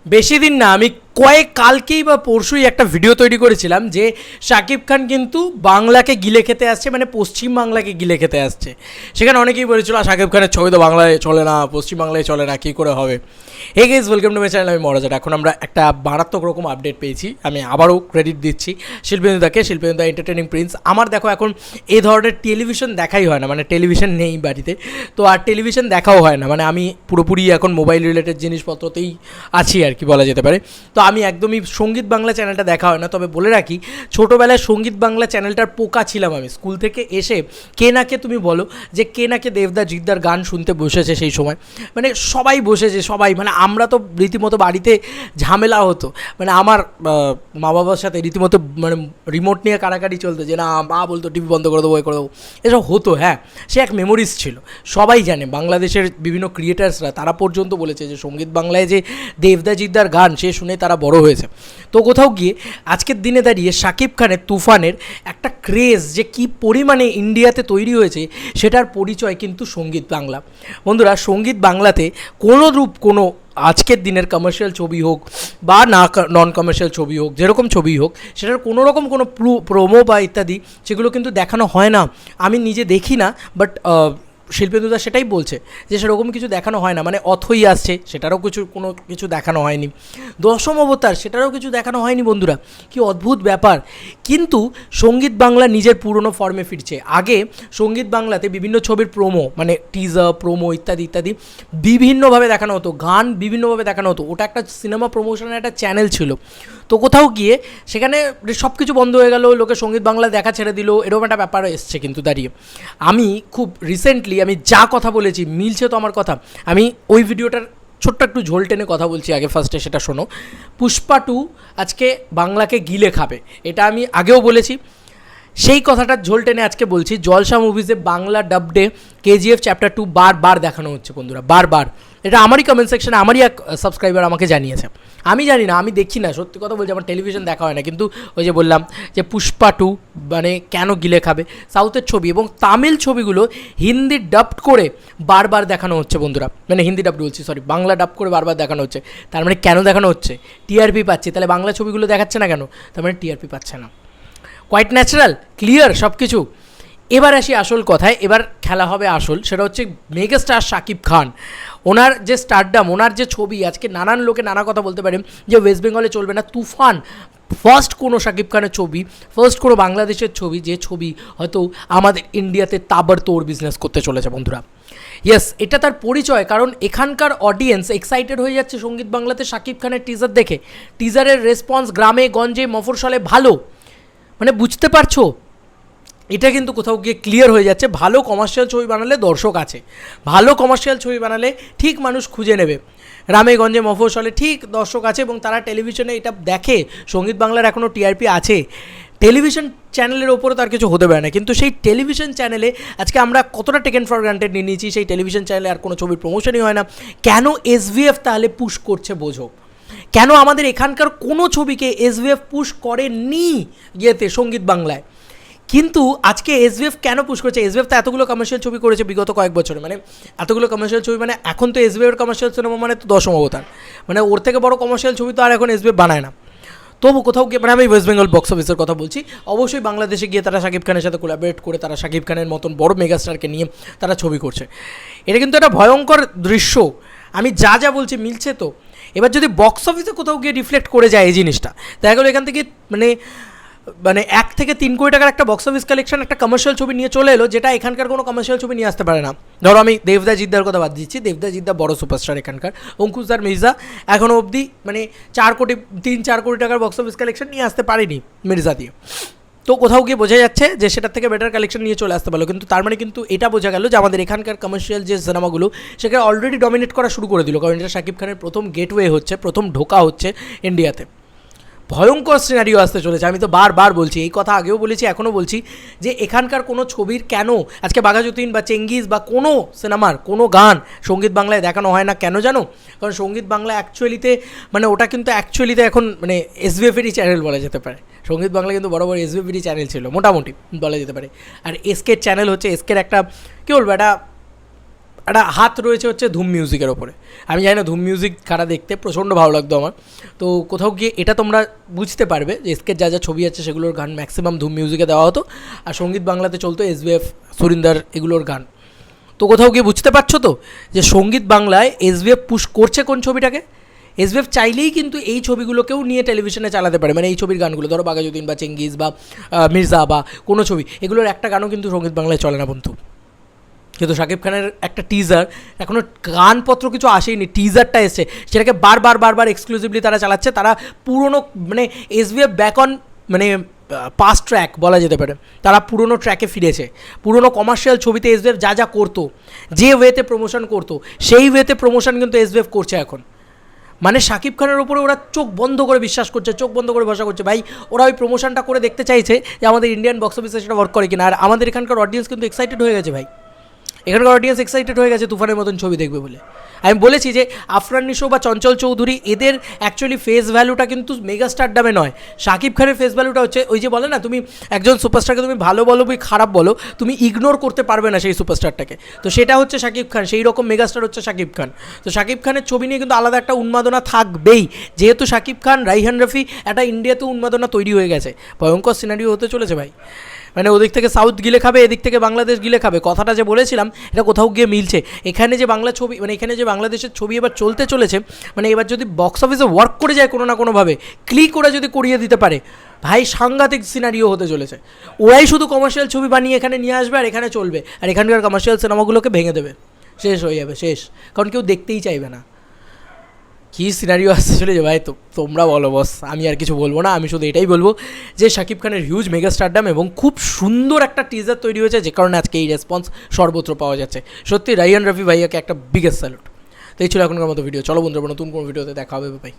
বেশি দিন না, আমি কালকেই বা পরশুই একটা ভিডিও তৈরি করেছিলাম যে শাকিব খান কিন্তু বাংলাকে গিলে খেতে আসছে, মানে পশ্চিম বাংলাকে গিলে খেতে আসছে। সেখানে অনেকেই বলেছিল শাকিব খানের ছবি তো বাংলায় চলে না, পশ্চিম বাংলায় চলে না, কী করে হবে। Hey guys, welcome to my channel, আমি মহারাজ। এখন আমরা একটা মারাত্মক রকম আপডেট পেয়েছি। আমি আবারও ক্রেডিট দিচ্ছি শিল্পেন্দুদাকে, শিল্পেন্দুদা এন্টারটেনিং প্রিন্স। আমার দেখো এখন এই ধরনের টেলিভিশন দেখাই হয় না, মানে টেলিভিশন নেই বাড়িতে, তো আর টেলিভিশন দেখাও হয় না, মানে আমি পুরোপুরি এখন মোবাইল রিলেটেড জিনিসপত্রতেই আছি আর কি বলা যেতে পারে। তো আমি একদমই সঙ্গীত বাংলা চ্যানেলটা দেখা হয় না। তবে বলে রাখি, ছোটোবেলায় সঙ্গীত বাংলা চ্যানেলটার পোকা ছিলাম আমি। স্কুল থেকে এসে কে নাকে তুমি বলো যে কে নাকে দেবদা জিদ্দার গান শুনতে বসেছে সেই সময়, মানে সবাই বসেছে, সবাই, মানে আমরা তো রীতিমতো বাড়িতে ঝামেলা হতো, মানে আমার মা বাবার সাথে রীতিমতো মানে রিমোট নিয়ে কাড়াকাড়ি চলতো যে না, মা বলতো টিভি বন্ধ করে দেবো, করে দেবো, এসব হতো। হ্যাঁ, সে এক মেমোরিজ ছিল। সবাই জানে, বাংলাদেশের বিভিন্ন ক্রিয়েটার্সরা তারা পর্যন্ত বলেছে যে সঙ্গীত বাংলায় যে দেবদা জিদ্দার গান সে শুনে তারা বড় হয়েছে। তো কোথাও গিয়ে আজকের দিনে দাঁড়িয়ে শাকিব খানের তুফানের একটা ক্রেজ যে কী পরিমাণে ইন্ডিয়াতে তৈরি হয়েছে, সেটার পরিচয় কিন্তু সঙ্গীত বাংলা। বন্ধুরা, সঙ্গীত বাংলাতে কোনো রূপ কোনো আজকের দিনের কমার্শিয়াল ছবি হোক বা না নন কমার্শিয়াল ছবি হোক, যেরকম ছবি হোক, সেটার কোনো রকম কোনো প্রোমো বা ইত্যাদি সেগুলো কিন্তু দেখানো হয় না। আমি নিজে দেখি না, বাট শিল্পেন্দুদা সেটাই বলছে যে সেরকম কিছু দেখানো হয় না। মানে অথই আসছে, সেটারও কোনো কিছু দেখানো হয়নি। দশম অবতার, সেটারও কিছু দেখানো হয়নি। বন্ধুরা, কি অদ্ভুত ব্যাপার। কিন্তু সঙ্গীত বাংলা নিজের পুরনো ফর্মে ফিরছে। আগে সঙ্গীত বাংলাতে বিভিন্ন ছবির প্রোমো, মানে টিজার, প্রোমো ইত্যাদি ইত্যাদি বিভিন্নভাবে দেখানো হতো, গান বিভিন্নভাবে দেখানো হতো। ওটা একটা সিনেমা প্রমোশনের একটা চ্যানেল ছিল। তো কোথাও গিয়ে সেখানে সব কিছু বন্ধ হয়ে গেল, লোকে সঙ্গীত বাংলা দেখা ছেড়ে দিল, এরকম একটা ব্যাপার এসছে কিন্তু দাঁড়িয়ে। আমি খুব রিসেন্টলি আমি যা কথা বলেছি মিলছে তো আমার কথা, আমি ওই ভিডিওটার ছোট্ট একটু ঝোল টেনে কথা বলছি আগে, ফার্স্টে সেটা শোনো। পুষ্পা 2 আজকে বাংলাকে গিলে খাবে, এটা আমি আগেও বলেছি। সেই কথাটা ঝোল টেনে আজকে বলছি। জলসা মুভিজে বাংলা ডাবডে কেজিএফ চ্যাপ্টার 2 বারবার দেখানো হচ্ছে বন্ধুরা, বারবার। এটা আমারই কমেন্ট সেকশনে আমারই এক সাবস্ক্রাইবার আমাকে জানিয়েছে। আমি জানি না, আমি দেখছি না, সত্যি কথা বলছি, আমার টেলিভিশন দেখা হয় না। কিন্তু ওই যে বললাম যে পুষ্পা 2 মানে কেন গিলে খাবে, সাউথের ছবি এবং তামিল ছবিগুলো হিন্দি ডাবড করে বারবার দেখানো হচ্ছে বন্ধুরা। মানে হিন্দি ডাবড বলছি, সরি, বাংলা ডাব করে বারবার দেখানো হচ্ছে। তার মানে কেন দেখানো হচ্ছে? টিআরপি পাচ্ছে। তাহলে বাংলা ছবিগুলো দেখাচ্ছে না কেন? তার মানে টিআরপি পাচ্ছে না। কোয়াইট ন্যাচারাল, ক্লিয়ার সব কিছু। এবার আসি আসল কথায়, এবার খেলা হবে আসল, সেটা হচ্ছে মেগাস্টার শাকিব খান। ওনার যে স্টারডাম, ওনার যে ছবি, আজকে নানান লোকে নানা কথা বলতে পারেন যে ওয়েস্ট বেঙ্গলে চলবে না। তুফান ফার্স্ট কোনো শাকিব খানের ছবি, ফার্স্ট কোনো বাংলাদেশের ছবি, যে ছবি হয়তো আমাদের ইন্ডিয়াতে তাবড়তোড় বিজনেস করতে চলেছে বন্ধুরা। ইয়েস, এটা তার পরিচয়, কারণ এখানকার অডিয়েন্স এক্সাইটেড হয়ে যাচ্ছে সঙ্গীত বাংলাতে শাকিব খানের টিজার দেখে। টিজারের রেসপন্স গ্রামে গঞ্জে মফস্বলে ভালো, মানে বুঝতে পারছো, এটা কিন্তু কোথাও গিয়ে ক্লিয়ার হয়ে যাচ্ছে। ভালো কমার্শিয়াল ছবি বানালে দর্শক আছে, ভালো কমার্শিয়াল ছবি বানালে ঠিক মানুষ খুঁজে নেবে। গ্রামে গঞ্জে মফস্বলে ঠিক দর্শক আছে এবং তারা টেলিভিশনে এটা দেখে। সঙ্গীত বাংলার এখনও টিআরপি আছে, টেলিভিশন চ্যানেলের ওপরে তার কিছু হতে পারে না। কিন্তু সেই টেলিভিশন চ্যানেলে আজকে আমরা কতটা টেকেন ফর গ্রান্টেড নিয়ে নিয়েছি, সেই টেলিভিশন চ্যানেলে আর কোনো ছবির প্রমোশনই হয় না। কেন এসভিএফ তাহলে পুশ করছে বোঝো? কেন আমাদের এখানকার কোনো ছবিকে এসভিএফ পুশ করেনি ইয়েতে সঙ্গীত বাংলায়? কিন্তু আজকে এসভিএফ কেন পুশ করছে? এসভিএফ তো এতগুলো কমার্শিয়াল ছবি করেছে বিগত কয়েক বছরে, মানে এতগুলো কমার্শিয়াল ছবি, মানে এখন তো এসভিএফের কমার্শিয়াল সিনেমা মানে তো দশম অবতার, মানে ওর থেকে বড় কমার্শিয়াল ছবি তো আর এখন এসভিএফ বানায় না। তবু কোথাও গিয়ে, মানে আমি ওয়েস্ট বেঙ্গল বক্স অফিসের কথা বলছি, অবশ্যই বাংলাদেশে গিয়ে তারা শাকিব খানের সাথে কোলাবরেট করে তারা শাকিব খানের মতন বড় মেগাস্টারকে নিয়ে তারা ছবি করছে। এটা কিন্তু একটা ভয়ঙ্কর দৃশ্য। আমি যা যা বলছি মিলছে তো? এবার যদি বক্স অফিসে কোথাও গিয়ে রিফ্লেক্ট করে যায় এই জিনিসটা, দেখা গেলো এখান থেকে মানে 1 থেকে 3 কোটি টাকার একটা বক্স অফিস কালেকশন একটা কমার্শিয়াল ছবি নিয়ে চলে এলো, যেটা এখানকার কোনো কমার্শিয়াল ছবি নিয়ে আসতে পারে না। ধরো আমি দেবদা জিদ্দার কথা বাদ দিচ্ছি, দেবদা জিদ্দা বড় সুপারস্টার এখানকার, অঙ্কুশদার মির্জা এখনও অবধি মানে 3-4 কোটি টাকার বক্স অফিস কালেকশন নিয়ে আসতে পারেনি মির্জা দিয়ে। তো কোথাও গিয়ে বোঝা যাচ্ছে যে সেটার থেকে বেটার কালেকশন নিয়ে চলে আসতে পারলো। কিন্তু তার মানে কিন্তু এটা বোঝা গেল যে আমাদের এখানকার কমার্শিয়াল যে সিনেমাগুলো সেখানে অলরেডি ডমিনেট করা শুরু করে দিল, কারণ এটা শাকিব খানের প্রথম গেটওয়ে হচ্ছে, প্রথম ঢোকা হচ্ছে ইন্ডিয়াতে। ভয়ঙ্কর সিনারিও আসতে চলেছে। আমি তো বারবার বলছি, এই কথা আগেও বলেছি, এখনও বলছি, যে এখানকার কোনো ছবির কেন আজকে বাঘাযতীন বা চেঙ্গিজ বা কোনো সিনেমার কোনো গান সঙ্গীত বাংলায় দেখানো হয় না, কেন জানো? কারণ সঙ্গীত বাংলা অ্যাকচুয়ালিতে মানে ওটা কিন্তু অ্যাকচুয়ালিতে এখন মানে এসভিএফেরই চ্যানেল বলা যেতে পারে। সঙ্গীত বাংলা কিন্তু বড় বড় এসভিএফেরই চ্যানেল ছিল মোটামুটি বলা যেতে পারে। আর এসকের চ্যানেল হচ্ছে, এসকের একটা কী বলবো, একটা হাত রয়েছে হচ্ছে ধুম মিউজিকের ওপরে। আমি জানি না ধুম মিউজিক কারা দেখতে, প্রচণ্ড ভালো লাগতো আমার। তো কোথাও গিয়ে এটা তোমরা বুঝতে পারবে যে এসকের যা যা ছবি আছে সেগুলোর গান ম্যাক্সিমাম ধুম মিউজিকে দেওয়া হতো, আর সঙ্গীত বাংলাতে চলতো এসবিএফ, সুরিন্দার এগুলোর গান। তো কোথাও গিয়ে বুঝতে পারছো তো যে সঙ্গীত বাংলায় এসবিএফ পুশ করছে কোন ছবিটাকে। এসবিএফ চাইলেই কিন্তু এই ছবিগুলোকেও নিয়ে টেলিভিশনে চালাতে পারে, মানে এই ছবির গানগুলো ধরো বাঘাযতীন বা চেঙ্গিজ বা মির্জা বা কোনো ছবি, এগুলোর একটা গানও কিন্তু সঙ্গীত বাংলায় চলে না বন্ধু। কিন্তু শাকিব খানের একটা টিজার, এখনও গানপত্র কিছু আসেনি, টিজারটা এসছে, সেটাকে বারবার এক্সক্লুসিভলি তারা চালাচ্ছে। তারা পুরনো মানে এসবিএফ ব্যাক অন মানে পাস্ট ট্র্যাক বলা যেতে পারে, তারা পুরনো ট্র্যাকে ফিরেছে। পুরনো কমার্শিয়াল ছবিতে এসবিএফ যা যা করতো, যে ওয়েতে প্রমোশন করতো, সেই ওয়েতে প্রমোশন কিন্তু এসবিএফ করছে এখন। মানে শাকিব খানের ওপরে ওরা চোখ বন্ধ করে বিশ্বাস করছে, চোখ বন্ধ করে ভরসা করছে। ভাই ওরা ওই প্রমোশনটা করে দেখতে চাইছে যে আমাদের ইন্ডিয়ান বক্স অফিসে সেটা ওয়ার্ক করে কিনা। আর আমাদের এখানকার অডিয়েন্স কিন্তু এক্সাইটেড হয়ে গেছে ভাই, এখানকার অডিয়েন্স এক্সাইটেড হয়ে গেছে তুফানের মতন ছবি দেখবে বলে। আমি বলেছি যে আফরান নিশো বা চঞ্চল চৌধুরী এদের অ্যাকচুয়ালি ফেস ভ্যালুটা কিন্তু মেগা স্টারডামে নয়, শাকিব খানের ফেস ভ্যালুটা হচ্ছে ওই যে বলে না, তুমি একজন সুপারস্টারকে তুমি ভালো বলো বা খারাপ বলো, তুমি ইগনোর করতে পারবে না সেই সুপারস্টারটাকে। তো সেটা হচ্ছে শাকিব খান, সেই রকম মেগাস্টার হচ্ছে শাকিব খান। তো শাকিব খানের ছবি নিয়ে কিন্তু আলাদা একটা উন্মাদনা থাকবেই, যেহেতু শাকিব খান, রাইহান রফি, একটা ইন্ডিয়াতে উন্মাদনা তৈরি হয়ে গেছে। ভয়ঙ্কর সিনারিও হতে চলেছে ভাই, মানে ওদিক থেকে সাউথ গিলে খাবে, এদিক থেকে বাংলাদেশ গিলে খাবে। কথাটা যে বলেছিলাম এটা কোথাও গিয়ে মিলছে। এখানে যে বাংলা ছবি, মানে এখানে যে বাংলাদেশের ছবি এবার চলতে চলেছে, মানে এবার যদি বক্স অফিসে ওয়ার্ক করে যায় কোনো না কোনোভাবে, ক্লিক ওরা যদি করিয়ে দিতে পারে, ভাই সাংঘাতিক সিনারিও হতে চলেছে। ওরাই শুধু কমার্শিয়াল ছবি বানিয়ে এখানে নিয়ে আসবে আর এখানে চলবে, আর এখানকার কমার্শিয়াল সিনেমাগুলোকে ভেঙে দেবে, শেষ হয়ে যাবে, শেষ। কারণ কেউ দেখতেই চাইবে না। কী সিনারিও আসতে চলেছে ভাই, তো তোমরা বলো বস, আমি আর কিছু বলবো না। আমি শুধু এটাই বলবো যে শাকিব খানের হিউজ মেগা স্টারডাম এবং খুব সুন্দর একটা টিজার তৈরি হয়েছে, যে কারণে আজকে এই রেসপন্স সর্বত্র পাওয়া যাচ্ছে। সত্যি রাইহান রফি ভাইয়াকে একটা বিগেস্ট স্যালুট। তো এই ছিল এখনকার মতো ভিডিও। চলো বন্ধুরা, নতুন কোনো ভিডিওতে দেখা হবে ভাই।